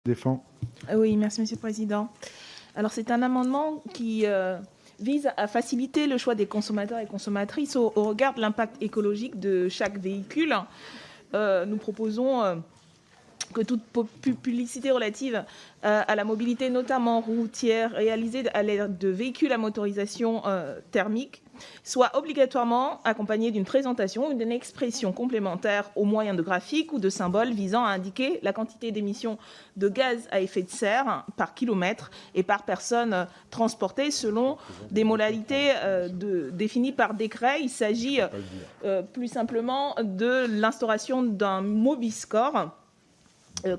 défend. Oui, merci Monsieur le Président. Alors c'est un amendement qui vise à faciliter le choix des consommateurs et consommatrices au regard de l'impact écologique de chaque véhicule. Nous proposons que toute publicité relative à la mobilité, notamment routière, réalisée à l'aide de véhicules à motorisation thermique, soit obligatoirement accompagnée d'une présentation ou d'une expression complémentaire au moyen de graphiques ou de symboles visant à indiquer la quantité d'émissions de gaz à effet de serre par kilomètre et par personne transportée selon des modalités définies par décret. Il s'agit plus simplement de l'instauration d'un Mobiscore,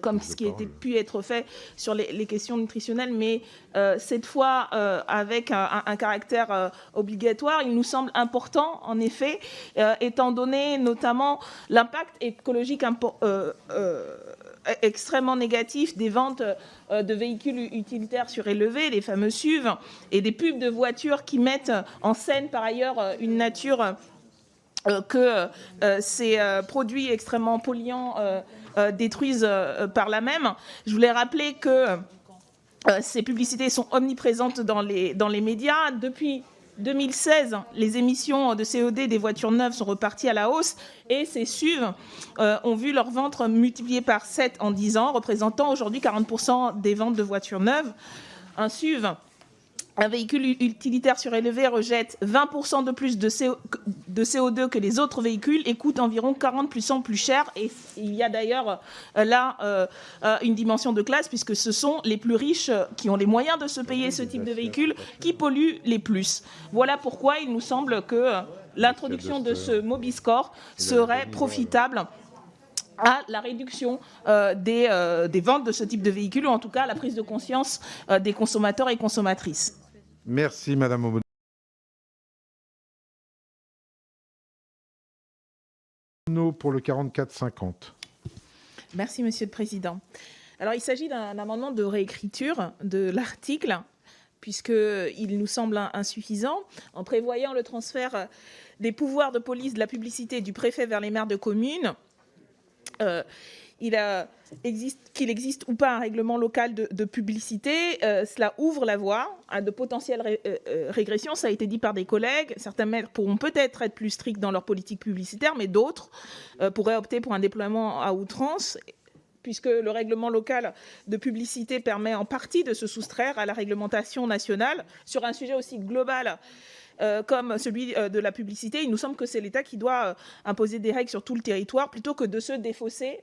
comme ce qui a pu être fait sur les questions nutritionnelles, mais cette fois avec un caractère obligatoire. Il nous semble important, en effet, étant donné notamment l'impact écologique extrêmement négatif des ventes de véhicules utilitaires surélevés, les fameux SUV, et des pubs de voitures qui mettent en scène par ailleurs une nature que ces produits extrêmement polluants détruisent par là même. Je voulais rappeler que ces publicités sont omniprésentes dans les médias. Depuis 2016, les émissions de CO2 des voitures neuves sont reparties à la hausse et ces SUV ont vu leur vente multipliées par 7 en 10 ans, représentant aujourd'hui 40% des ventes de voitures neuves. Un SUV, un véhicule utilitaire surélevé, rejette 20% de plus de CO2 que les autres véhicules et coûte environ 40% plus cher. Et il y a d'ailleurs là une dimension de classe, puisque ce sont les plus riches qui ont les moyens de se payer ce type de véhicule qui polluent les plus. Voilà pourquoi il nous semble que l'introduction de ce Mobiscore serait profitable à la réduction des ventes de ce type de véhicule, ou en tout cas à la prise de conscience des consommateurs et consommatrices. Merci Madame Obono pour le 44-50. Merci Monsieur le Président. Alors il s'agit d'un amendement de réécriture de l'article, puisqu'il nous semble insuffisant, en prévoyant le transfert des pouvoirs de police de la publicité du préfet vers les maires de communes. Qu'il existe ou pas un règlement local de publicité, cela ouvre la voie à de potentielles régressions. Ça a été dit par des collègues. Certains maires pourront peut-être être plus stricts dans leur politique publicitaire, mais d'autres pourraient opter pour un déploiement à outrance, puisque le règlement local de publicité permet en partie de se soustraire à la réglementation nationale sur un sujet aussi global comme celui de la publicité. Il nous semble que c'est l'État qui doit imposer des règles sur tout le territoire plutôt que de se défausser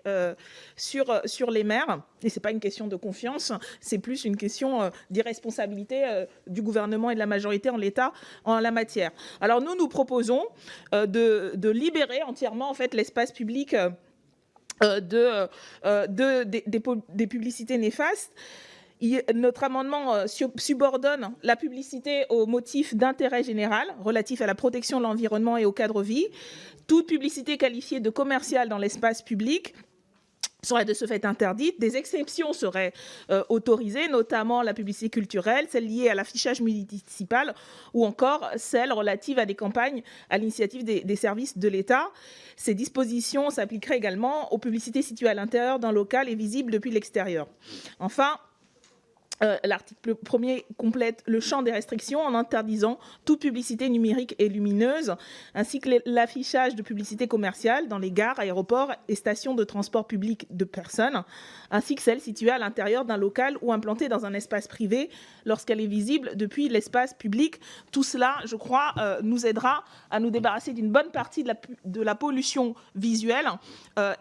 sur les maires. Et ce n'est pas une question de confiance, c'est plus une question d'irresponsabilité du gouvernement et de la majorité en l'État en la matière. Alors nous proposons de libérer entièrement en fait, l'espace public des publicités néfastes. Notre amendement subordonne la publicité au motif d'intérêt général relatif à la protection de l'environnement et au cadre vie. Toute publicité qualifiée de commerciale dans l'espace public serait de ce fait interdite. Des exceptions seraient autorisées, notamment la publicité culturelle, celle liée à l'affichage municipal ou encore celle relative à des campagnes à l'initiative des services de l'État. Ces dispositions s'appliqueraient également aux publicités situées à l'intérieur d'un local et visibles depuis l'extérieur. Enfin, l'article 1er complète le champ des restrictions en interdisant toute publicité numérique et lumineuse, ainsi que l'affichage de publicité commerciale dans les gares, aéroports et stations de transport public de personnes, ainsi que celle située à l'intérieur d'un local ou implantée dans un espace privé lorsqu'elle est visible depuis l'espace public. Tout cela, je crois, nous aidera à nous débarrasser d'une bonne partie de la pollution visuelle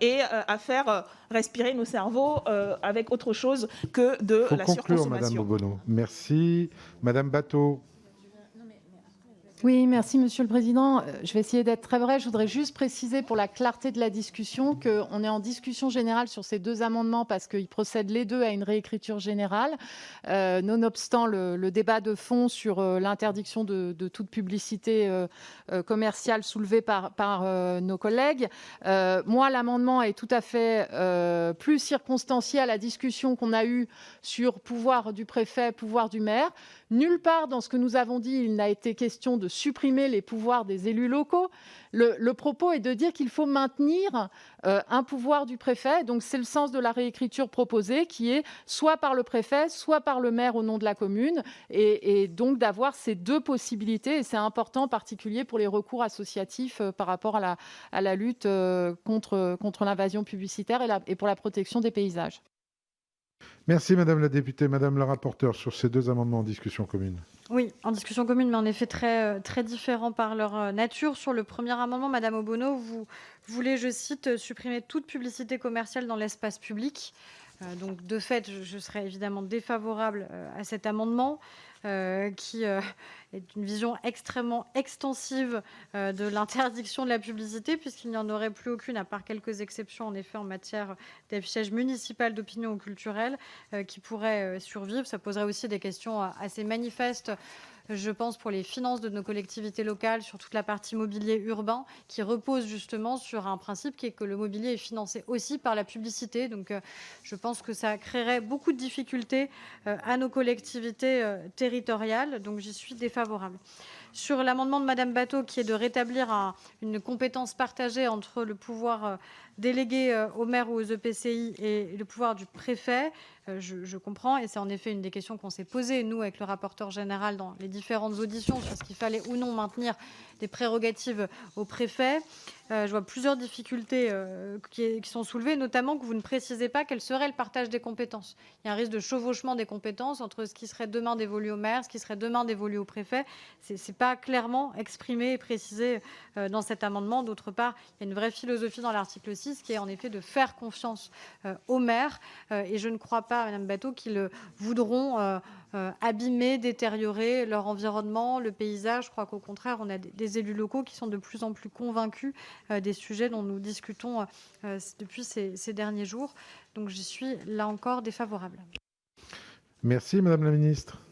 et à faire respirer nos cerveaux avec autre chose que de la surconsommation. Madame Obono. Merci. Madame Batho. Oui, merci Monsieur le Président. Je vais essayer d'être très bref. Je voudrais juste préciser pour la clarté de la discussion qu'on est en discussion générale sur ces deux amendements parce qu'ils procèdent les deux à une réécriture générale. Nonobstant le débat de fond sur l'interdiction de toute publicité commerciale soulevée par nos collègues, moi, l'amendement est tout à fait plus circonstancié à la discussion qu'on a eue sur pouvoir du préfet, pouvoir du maire. Nulle part dans ce que nous avons dit, il n'a été question de de supprimer les pouvoirs des élus locaux. Le propos est de dire qu'il faut maintenir un pouvoir du préfet. Donc, c'est le sens de la réécriture proposée, qui est soit par le préfet, soit par le maire au nom de la commune, et donc d'avoir ces deux possibilités. Et c'est important, en particulier pour les recours associatifs par rapport à la lutte contre l'invasion publicitaire et pour la protection des paysages. Merci Madame la députée. Madame la rapporteure, sur ces deux amendements en discussion commune. Oui, en discussion commune, mais en effet très, très différents par leur nature. Sur le premier amendement, Madame Obono, vous voulez, je cite, supprimer toute publicité commerciale dans l'espace public. Donc, de fait, je serais évidemment défavorable à cet amendement qui est une vision extrêmement extensive de l'interdiction de la publicité, puisqu'il n'y en aurait plus aucune, à part quelques exceptions, en effet, en matière d'affichage municipal d'opinion ou culturelle, qui pourrait survivre. Ça poserait aussi des questions assez manifestes, je pense, pour les finances de nos collectivités locales, sur toute la partie mobilier urbain, qui repose justement sur un principe qui est que le mobilier est financé aussi par la publicité. Donc, je pense que ça créerait beaucoup de difficultés à nos collectivités territoriales. Donc, j'y suis défavorable. Sur l'amendement de Madame Batho, qui est de rétablir une compétence partagée entre le pouvoir délégué aux maires ou aux EPCI et le pouvoir du préfet, je comprends, et c'est en effet une des questions qu'on s'est posées, nous, avec le rapporteur général, dans les différentes auditions, sur ce qu'il fallait ou non maintenir des prérogatives au préfet. Je vois plusieurs difficultés qui sont soulevées, notamment que vous ne précisez pas quel serait le partage des compétences. Il y a un risque de chevauchement des compétences entre ce qui serait demain dévolu au maire, ce qui serait demain dévolu au préfet. Ce n'est pas clairement exprimé et précisé dans cet amendement. D'autre part, il y a une vraie philosophie dans l'article 6 qui est en effet de faire confiance au maire. Et je ne crois pas, Madame Batho, qu'ils voudront abîmer, détériorer leur environnement, le paysage. Je crois qu'au contraire, on a des élus locaux qui sont de plus en plus convaincus des sujets dont nous discutons depuis ces derniers jours. Donc, je suis là encore défavorable. Merci Madame la Ministre.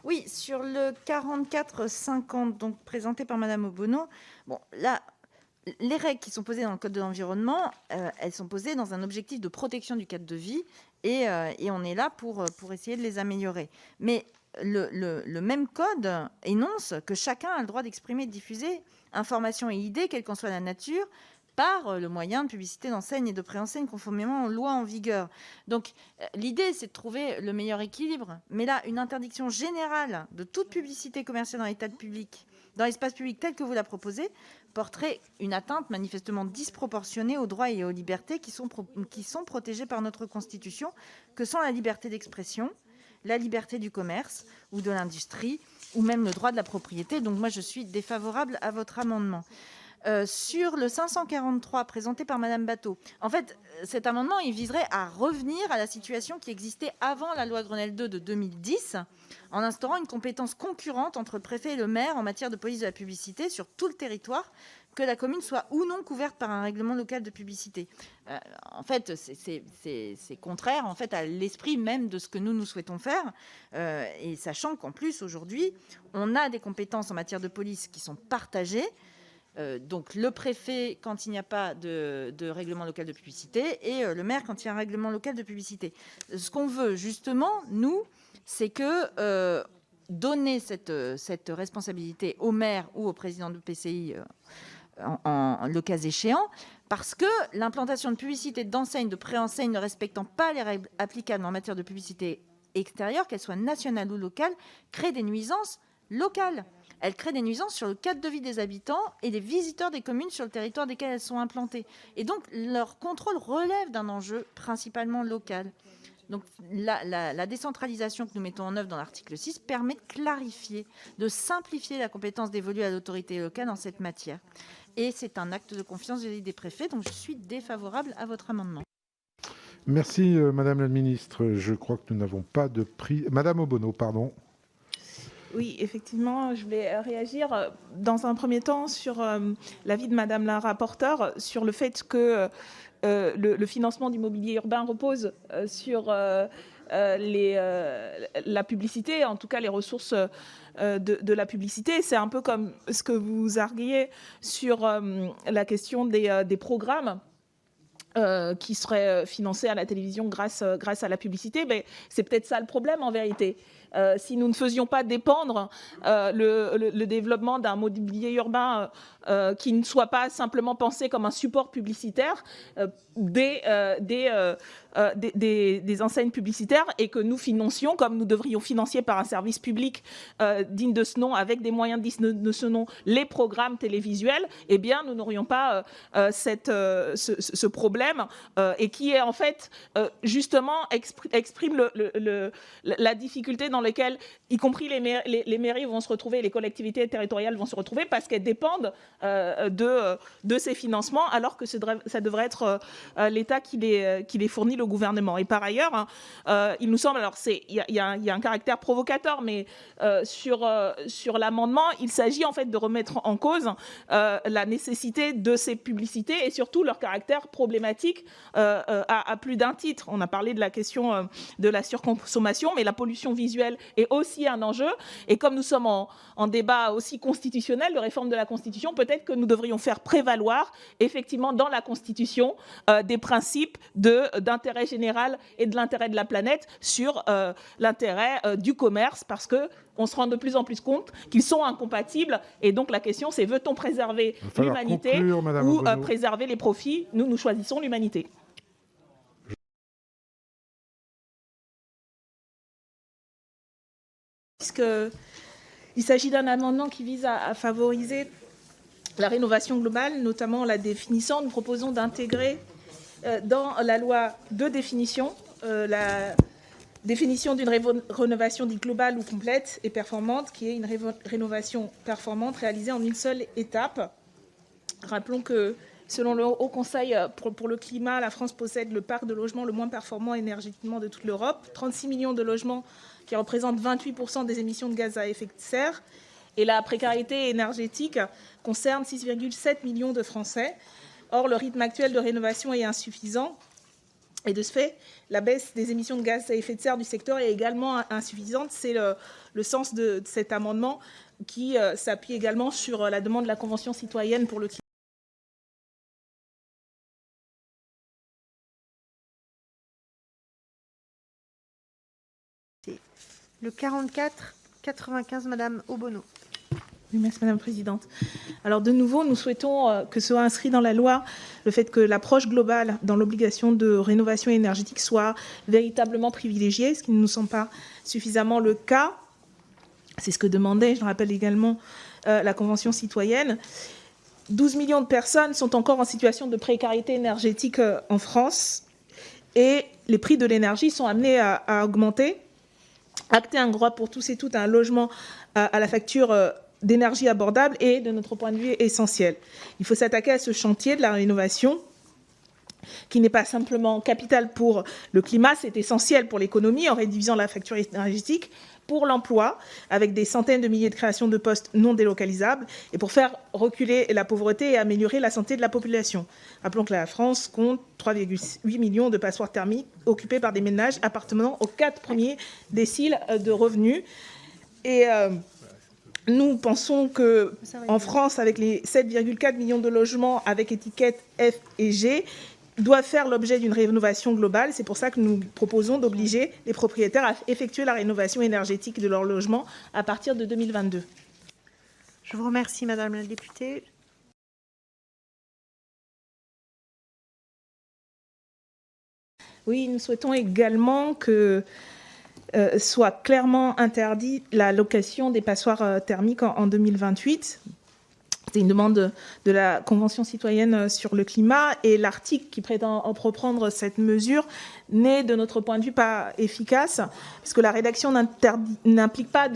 Oui, sur le 44-50, donc présenté par Madame Obono, bon, là, les règles qui sont posées dans le Code de l'environnement, elles sont posées dans un objectif de protection du cadre de vie, et on est là pour essayer de les améliorer. Mais le même code énonce que chacun a le droit d'exprimer et de diffuser informations et idées, quelle qu'en soit la nature, par le moyen de publicité d'enseigne et de préenseigne conformément aux lois en vigueur. Donc l'idée, c'est de trouver le meilleur équilibre. Mais là, une interdiction générale de toute publicité commerciale dans l'espace public tel que vous la proposez, porterait une atteinte manifestement disproportionnée aux droits et aux libertés qui sont protégés par notre Constitution, que sont la liberté d'expression, la liberté du commerce ou de l'industrie, ou même le droit de la propriété. Donc moi, je suis défavorable à votre amendement. Sur le 543 présenté par Madame Batho, en fait, cet amendement, il viserait à revenir à la situation qui existait avant la loi Grenelle II de 2010, en instaurant une compétence concurrente entre le préfet et le maire en matière de police de la publicité sur tout le territoire, que la commune soit ou non couverte par un règlement local de publicité. En fait, c'est contraire en fait à l'esprit même de ce que nous souhaitons faire, et sachant qu'en plus, aujourd'hui, on a des compétences en matière de police qui sont partagées. Donc le préfet quand il n'y a pas de règlement local de publicité et le maire quand il y a un règlement local de publicité. Ce qu'on veut justement, nous, c'est que donner cette responsabilité au maire ou au président de PCI le cas échéant, parce que l'implantation de publicité d'enseigne, de préenseigne ne respectant pas les règles applicables en matière de publicité extérieure, qu'elle soit nationale ou locale, crée des nuisances locales. Elle crée des nuisances sur le cadre de vie des habitants et des visiteurs des communes sur le territoire desquelles elles sont implantées. Et donc, leur contrôle relève d'un enjeu principalement local. Donc, la décentralisation que nous mettons en œuvre dans l'article 6 permet de clarifier, de simplifier la compétence dévolue à l'autorité locale en cette matière. Et c'est un acte de confiance vis-à-vis des préfets, donc je suis défavorable à votre amendement. Merci Madame la Ministre. Je crois que nous n'avons pas de prix. Madame Obono, pardon. Oui, effectivement, je vais réagir dans un premier temps sur l'avis de Madame la rapporteure sur le fait que le financement du mobilier urbain repose sur la publicité, en tout cas les ressources de la publicité. C'est un peu comme ce que vous arguiez sur la question des programmes qui seraient financés à la télévision grâce à la publicité. Mais c'est peut-être ça le problème en vérité. si nous ne faisions pas dépendre le développement d'un mobilier urbain qui ne soit pas simplement pensé comme un support publicitaire des enseignes publicitaires et que nous financions, comme nous devrions financer par un service public digne de ce nom, avec des moyens dignes de ce nom, les programmes télévisuels, eh bien, nous n'aurions pas ce problème et qui est en fait justement exprime la difficulté dans laquelle, y compris les mairies vont se retrouver, les collectivités territoriales vont se retrouver parce qu'elles dépendent de ces financements, alors que ça devrait être l'État qui les fournit, le gouvernement. Et par ailleurs, il nous semble, alors il y a un caractère provocateur, mais sur l'amendement, il s'agit en fait de remettre en cause la nécessité de ces publicités et surtout leur caractère problématique à plus d'un titre. On a parlé de la question de la surconsommation, mais la pollution visuelle est aussi un enjeu. Et comme nous sommes en débat aussi constitutionnel, de réforme de la Constitution, peut-être que nous devrions faire prévaloir effectivement dans la Constitution des principes d'intérêt général et de l'intérêt de la planète sur l'intérêt du commerce, parce qu'on se rend de plus en plus compte qu'ils sont incompatibles. Et donc la question, c'est veut-on préserver l'humanité ou préserver les profits? Nous choisissons l'humanité. Il s'agit d'un amendement qui vise à favoriser la rénovation globale, notamment la définition. Nous proposons d'intégrer dans la loi deux définitions. La définition d'une rénovation dite globale ou complète et performante, qui est une rénovation performante réalisée en une seule étape. Rappelons que, selon le Haut Conseil pour le climat, la France possède le parc de logements le moins performant énergétiquement de toute l'Europe. 36 millions de logements qui représentent 28% des émissions de gaz à effet de serre. Et la précarité énergétique concerne 6,7 millions de Français. Or, le rythme actuel de rénovation est insuffisant. Et de ce fait, la baisse des émissions de gaz à effet de serre du secteur est également insuffisante. C'est le sens de cet amendement qui s'appuie également sur la demande de la Convention citoyenne pour le climat. Le 44-95, Madame Obono. Oui, merci Madame la Présidente. Alors de nouveau, nous souhaitons que soit inscrit dans la loi le fait que l'approche globale dans l'obligation de rénovation énergétique soit véritablement privilégiée, ce qui ne nous semble pas suffisamment le cas. C'est ce que demandait, je le rappelle également, la Convention citoyenne. 12 millions de personnes sont encore en situation de précarité énergétique en France et les prix de l'énergie sont amenés à augmenter. Acter un droit pour tous et toutes à un logement à la facture d'énergie abordable est, de notre point de vue, essentiel. Il faut s'attaquer à ce chantier de la rénovation qui n'est pas simplement capital pour le climat, c'est essentiel pour l'économie en réduisant la facture énergétique, pour l'emploi, avec des centaines de milliers de créations de postes non délocalisables, et pour faire reculer la pauvreté et améliorer la santé de la population. Rappelons que la France compte 3,8 millions de passoires thermiques occupées par des ménages appartenant aux 4 premiers déciles de revenus. Et nous pensons qu'en France, avec les 7,4 millions de logements avec étiquette F et G, doivent faire l'objet d'une rénovation globale. C'est pour ça que nous proposons d'obliger les propriétaires à effectuer la rénovation énergétique de leur logement à partir de 2022. Je vous remercie, Madame la députée. Oui, nous souhaitons également que soit clairement interdit la location des passoires thermiques en 2028. C'est une demande de la Convention citoyenne sur le climat et l'article qui prétend reprendre cette mesure n'est, de notre point de vue, pas efficace, puisque la rédaction n'implique pas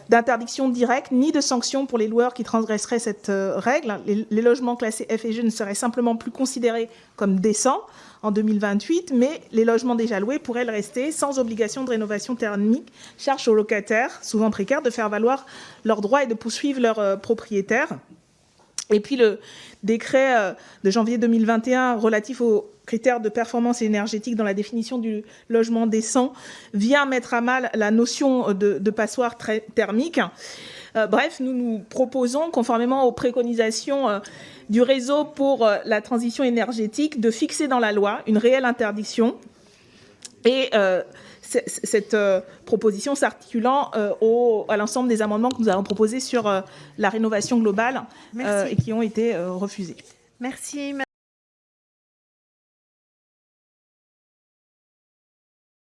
d'interdiction directe ni de sanctions pour les loueurs qui transgresseraient cette règle. Les logements classés F et G ne seraient simplement plus considérés comme décents en 2028, mais les logements déjà loués pourraient le rester sans obligation de rénovation thermique, charge aux locataires, souvent précaires, de faire valoir leurs droits et de poursuivre leurs propriétaires. Et puis le décret de janvier 2021 relatif aux critères de performance énergétique dans la définition du logement décent vient mettre à mal la notion de passoire thermique. Bref, nous proposons, conformément aux préconisations du réseau pour la transition énergétique, de fixer dans la loi une réelle interdiction et cette proposition s'articulant à l'ensemble des amendements que nous avons proposés sur la rénovation globale et qui ont été refusés. Merci.